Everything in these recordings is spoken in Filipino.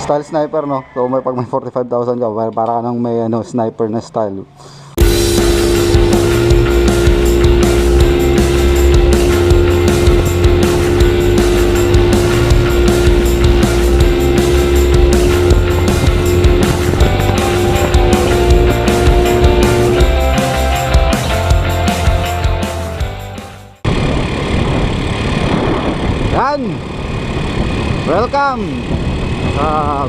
Style sniper, no? So pag may 45,000 ka, para ka nang may ano, sniper na style. Yan! Welcome sa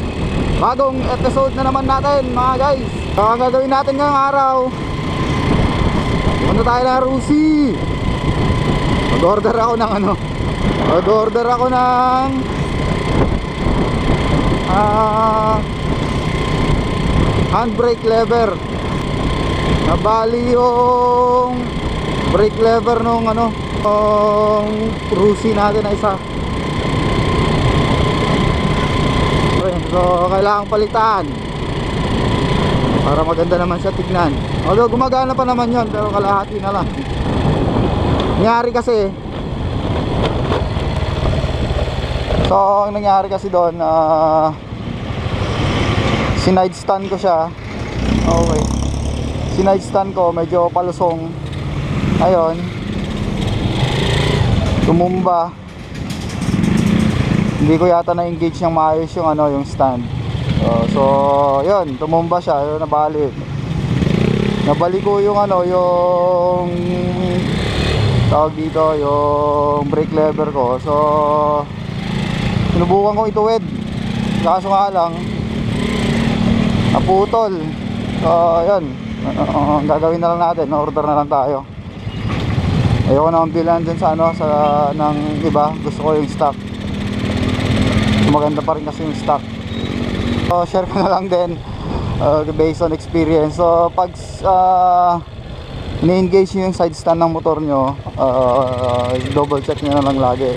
bagong episode na naman natin, mga guys. So ang gagawin natin ngayong araw, punta tayo na Rusi. Mag-order ako ng handbrake lever. Nabali yung brake lever nung Rusi natin na isa. So kailangang palitan para maganda naman siya tignan. Although gumagana pa naman yon, pero kalahati na lang. Nangyari kasi, so ang nangyari kasi doon, sinide stand ko siya. Okay, sinide stand ko medyo palusong. Ayun, tumumba. Hindi ko yata na-engage ng maayos yung yung stand. So yun, tumumba siya, yun, nabali ko yung yung tawag dito, yung brake lever ko. So sinubukan kong ituwid, kaso nga lang naputol. So yun, gagawin na lang natin, order na lang tayo. Ayoko na bilan dyan sa ng iba, gusto ko yung stock. Maganda pa rin kasi yung stock. So share ko na lang din based on experience. So pag ni-engage nyo yung side stand ng motor nyo, double check nyo na lang lagi.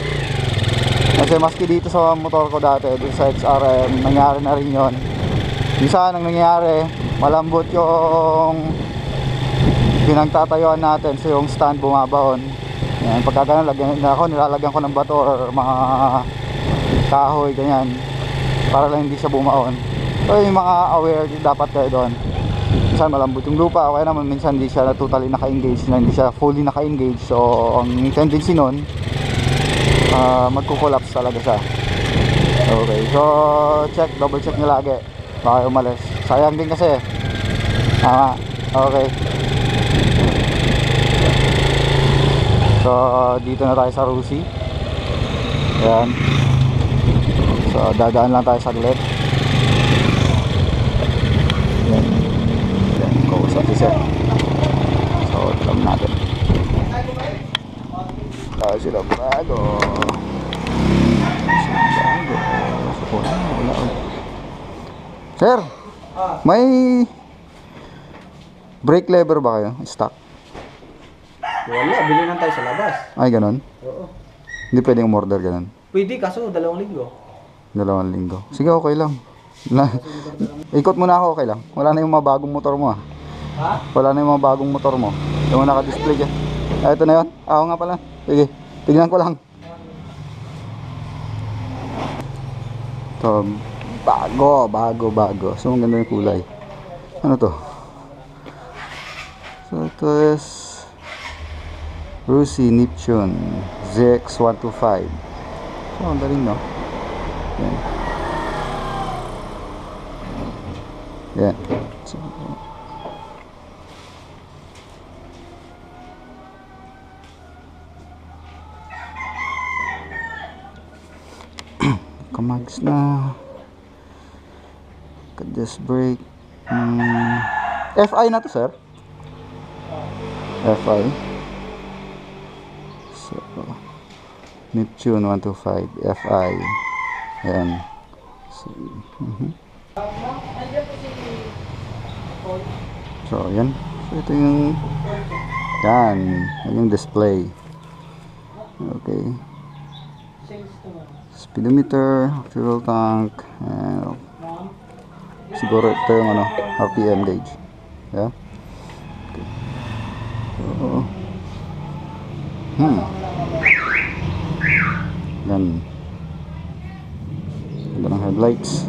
Kasi maski dito sa motor ko dati, dito sa XRM, nangyari na rin yun. Isa nang nangyari, malambot yung pinagtatayuan natin, so yung stand bumabaon. Yan, pagka ganun, nilalagyan ko ng bato or mga kahoy, ganyan, para lang hindi siya bumaon. So yung mga aware, dapat kayo doon. Minsan malambot yung lupa, okay naman, minsan hindi siya totally naka-engage, hindi siya fully naka-engage. So ang tendency nun, magkukolapse talaga siya. Okay, so double check nyo lagi baka umalis, sayang din kasi. Okay, so dito na tayo sa Rusi. Ayan, so dadaan lang tayo saglit. Ayan, kausap si Sir. So alam natin sila bago. Sir, may brake lever ba kayo? Stock? Wala, bili lang tayo sa labas. Ay, ganun? Oo. Hindi pwedeng umorder ganun? Pwede, kaso 2 linggo. 2 linggo. Sige, okay lang. Ikot muna ako, okay lang. Wala na yung mga bagong motor mo. Ha? Wala na yung mga bagong motor mo. Yung naka-display dyan. Ito na yun? Oo nga pala. Sige, tignan ko lang. Ito, bago. So, ang ganda yung kulay. Ano to? So, ito is Rusi Neptune ZX125. So, ang galing, no? Yan. Yan. So, kamags na. Disc brake. FI na to, sir? FI. So, Neptune 125 FI. Ayan. So, so yan. So ito yung yan yung display. Okay, speedometer, fuel tank, siguro ito yung RPM gauge. Yeah. Okay. So, yan. Ganda ng headlights.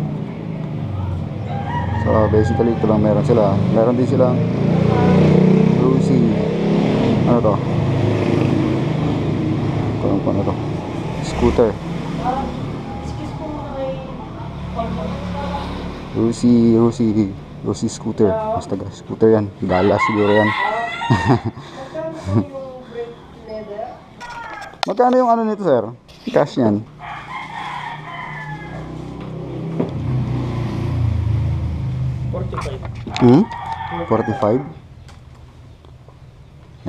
So basically ito lang meron sila. Meron din silang Rusi, ano to, ano to, scooter. Rusi scooter. Basta scooter yan. Gala siguro yan. Magkano yung ano nito, sir? Cash yan. Hmm? 45?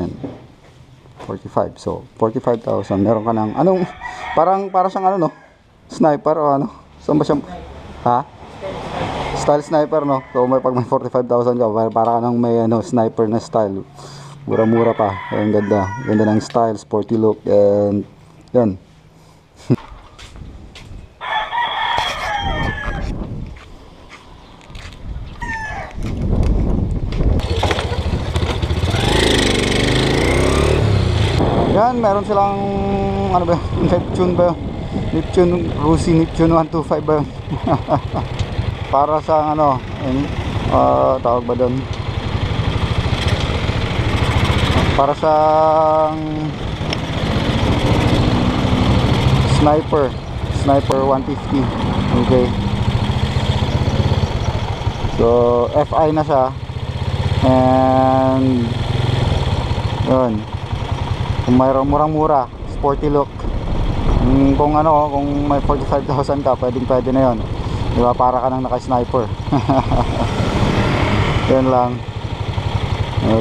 Yan. 45. So, 45,000. Meron ka ng anong para siyang ano, no? Sniper o ano? Saan ba siya? Ha? Style sniper, no? So, pag may 45,000 ka, para ka nang may ano, sniper na style. Mura-mura pa. Ang ganda. Ganda ng style, sporty look, and yan. Yan, meron silang ano ba, Neptune ba yun? Neptune, Rusi Neptune 125 ba yun? Para sa ano, tawag ba doon? Para sa Sniper 150. Okay. So, FI na siya. And yun. Kung mayroong murang-mura, sporty look. Kung ano, kung may 45,000 ka, pwede na yun. Diba, para ka nang naka-sniper. Yan lang.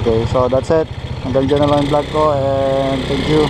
Okay, so that's it. Hanggang dyan na lang yung vlog ko, and thank you.